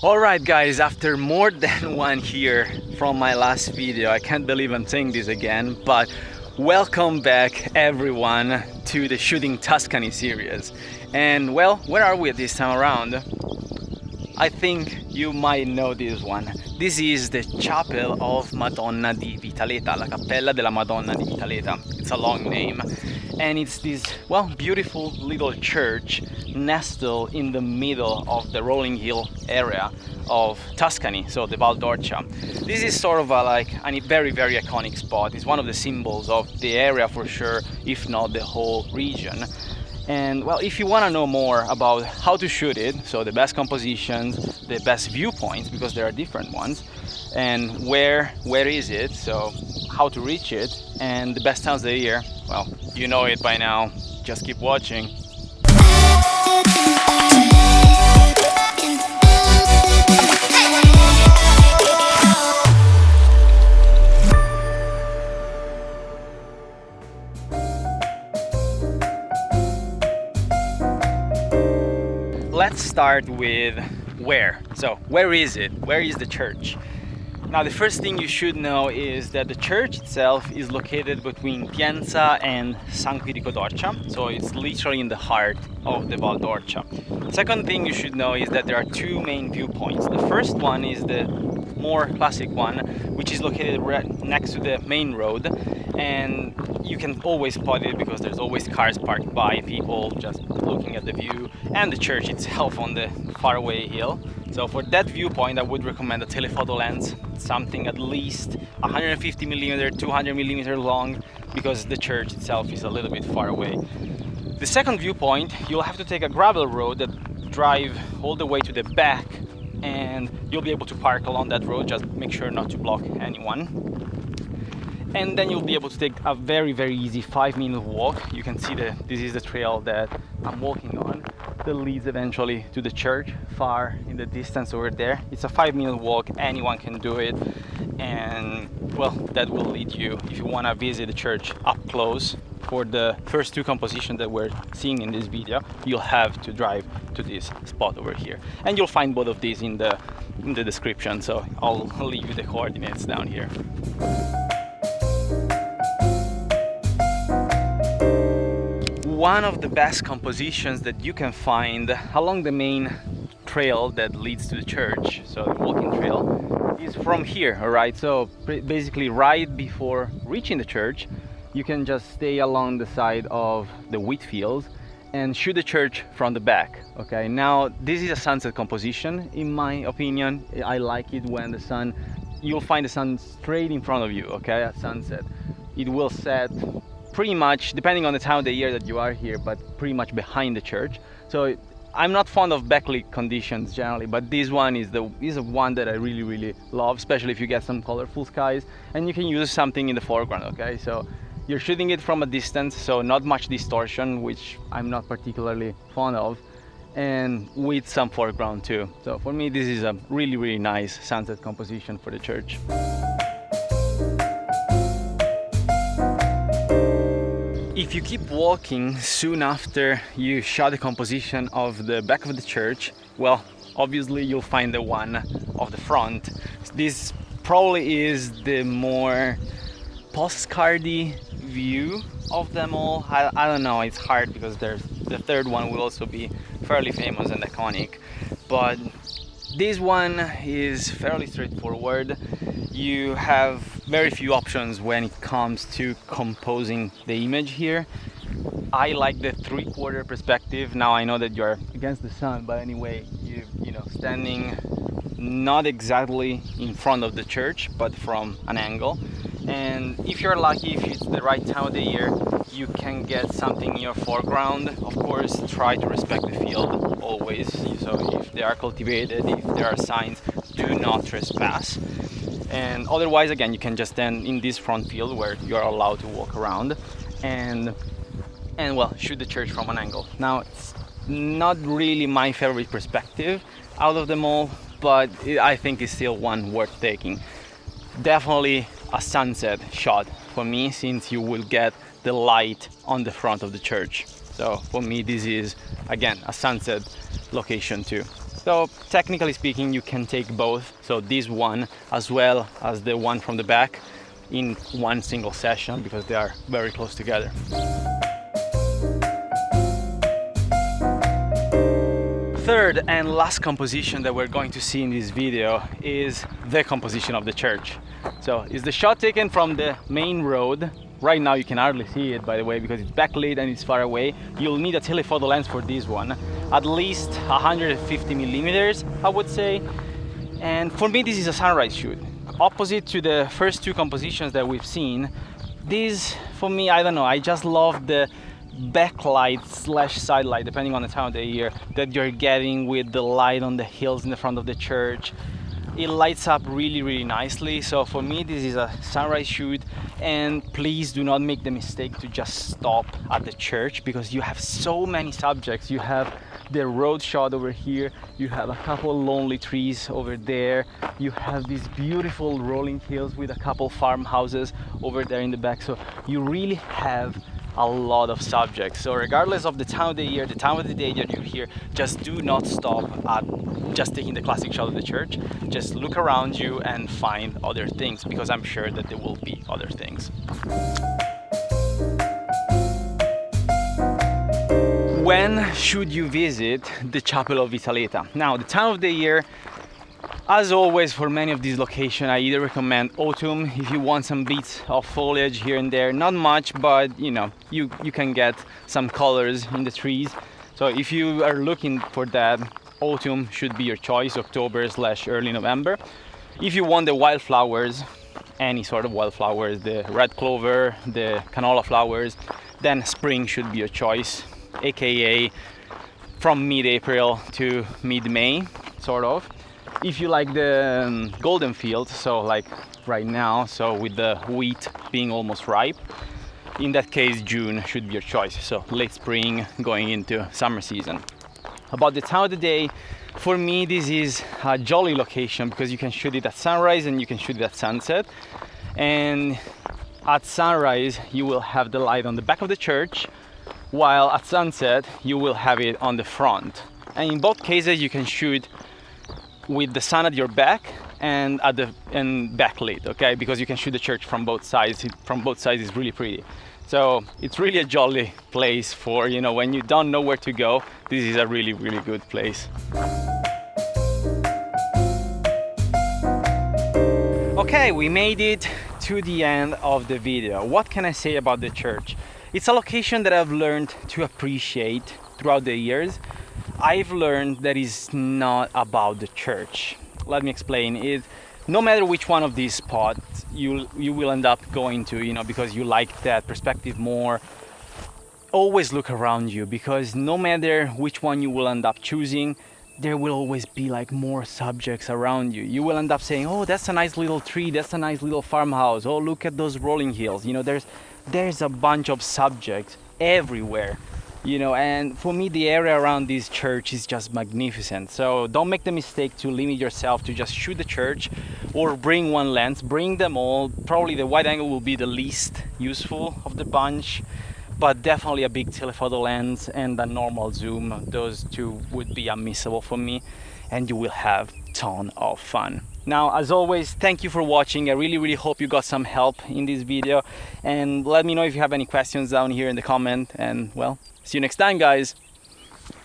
Alright guys, after more than 1 year from my last video, I can't believe I'm saying this again, but welcome back everyone to the Shooting Tuscany series. And well, where are we this time around? I think you might know this one. This is the chapel of Madonna di Vitaleta, la Cappella della Madonna di Vitaleta. It's a long name. And it's this, well, beautiful little church nestled in the middle of the rolling hill area of Tuscany, so the Val d'Orcia. This is sort of a very iconic spot. It's one of the symbols of the area for sure, if not the whole region. And well, if you want to know more about how to shoot it, so the best compositions, the best viewpoints, because there are different ones, and where is it, so how to reach it, and the best times of the year, well, you know it by now. Just keep watching. Let's start with where. So where is it? Where is the church? Now the first thing you should know is that the church itself is located between Pienza and San Quirico d'Orcia, so it's literally in the heart of the Val d'Orcia. Second thing you should know is that there are two main viewpoints. The first one is the more classic one, which is located right next to the main road, and you can always spot it because there's always cars parked by, people just looking at the view, and the church itself on the faraway hill. So for that viewpoint, I would recommend a telephoto lens, something at least 150mm, 200mm long, because the church itself is a little bit far away. The second viewpoint, you'll have to take a gravel road that drive all the way to the back, and you'll be able to park along that road. Just make sure not to block anyone. And then you'll be able to take a very easy 5-minute walk. You can see this is the trail that I'm walking on that leads eventually to the church far in the distance over there. It's a 5-minute walk, anyone can do it, and well, that will lead you, if you want to visit the church up close for the first two compositions that we're seeing in this video, you'll have to drive to this spot over here, and you'll find both of these in the description, so I'll leave you the coordinates down here. One of the best compositions that you can find along the main trail that leads to the church, so the walking trail, is from here, alright? So basically right before reaching the church, you can just stay along the side of the wheat fields and shoot the church from the back, okay? Now this is a sunset composition, in my opinion. I like it when you'll find the sun straight in front of you, okay, at sunset. It will set pretty much, depending on the time of the year that you are here, but pretty much behind the church. So I'm not fond of backlit conditions generally, but this one is one that I really love, especially if you get some colorful skies and you can use something in the foreground, okay? So you're shooting it from a distance, so not much distortion, which I'm not particularly fond of, and with some foreground too. So for me, this is a really nice sunset composition for the church. If you keep walking soon after you shot the composition of the back of the church, well, obviously you'll find the one of the front. This probably is the more postcardy view of them all. I don't know, it's hard because the third one will also be fairly famous and iconic, but this one is fairly straightforward. You have very few options when it comes to composing the image here. I like the 3/4 perspective. Now I know that you're against the sun, but anyway, you know, standing not exactly in front of the church, but from an angle. And if you're lucky, if it's the right time of the year, you can get something in your foreground. Of course, try to respect the field always. So if they are cultivated, if there are signs, do not trespass. And otherwise, again, you can just stand in this front field where you are allowed to walk around and well, shoot the church from an angle. Now, it's not really my favorite perspective out of them all, but I think it's still one worth taking. Definitely a sunset shot for me, since you will get the light on the front of the church. So for me, this is again a sunset location too. So technically speaking, you can take both, so this one as well as the one from the back, in one single session because they are very close together. Third and last composition that we're going to see in this video is the composition of the church. So it's the shot taken from the main road. Right now you can hardly see it, by the way, because it's backlit and it's far away. You'll need a telephoto lens for this one, at least 150 millimeters, I would say. And for me, this is a sunrise shoot. Opposite to the first two compositions that we've seen, this, for me, I don't know, I just love the backlight slash sidelight, depending on the time of the year, that you're getting with the light on the hills in the front of the church. It lights up really nicely. So for me, this is a sunrise shoot, and please do not make the mistake to just stop at the church, because you have so many subjects. You have the road shot over here, you have a couple lonely trees over there, you have these beautiful rolling hills with a couple farmhouses over there in the back. So you really have a lot of subjects. So regardless of the time of the year, the time of the day that you're here, just do not stop at just taking the classic shot of the church. Just look around you and find other things, because I'm sure that there will be other things. When should you visit the Chapel of Vitaleta? Now, the time of the year, as always, for many of these locations, I either recommend autumn if you want some bits of foliage here and there. Not much, but you know, you can get some colors in the trees. So if you are looking for that, autumn should be your choice, October/early November. If you want the wildflowers, any sort of wildflowers, the red clover, the canola flowers, then spring should be your choice, aka from mid-April to mid-May, sort of. If you like the golden field, so like right now, so with the wheat being almost ripe, in that case June should be your choice, so late spring going into summer season. About the time of the day, for me this is a jolly location because you can shoot it at sunrise and you can shoot it at sunset. And at sunrise you will have the light on the back of the church, while at sunset you will have it on the front. And in both cases you can shoot with the sun at your back and backlit, okay? Because you can shoot the church from both sides. From both sides is really pretty. So it's really a jolly place for, you know, when you don't know where to go. This is a really good place. Okay, we made it to the end of the video. What can I say about the church? It's a location that I've learned to appreciate throughout the years. I've learned that it's not about the church. Let me explain. No matter which one of these spots you will end up going to, you know, because you like that perspective more, always look around you, because no matter which one you will end up choosing, there will always be like more subjects around you. You will end up saying, oh, that's a nice little tree, that's a nice little farmhouse, oh, look at those rolling hills. You know, there's a bunch of subjects everywhere. You know, and for me the area around this church is just magnificent. So don't make the mistake to limit yourself to just shoot the church or bring one lens. Bring them all. Probably the wide angle will be the least useful of the bunch, but definitely a big telephoto lens and a normal zoom. Those two would be unmissable for me, and you will have a ton of fun. Now, as always, thank you for watching. I really hope you got some help in this video, and let me know if you have any questions down here in the comment, and well, see you next time, guys.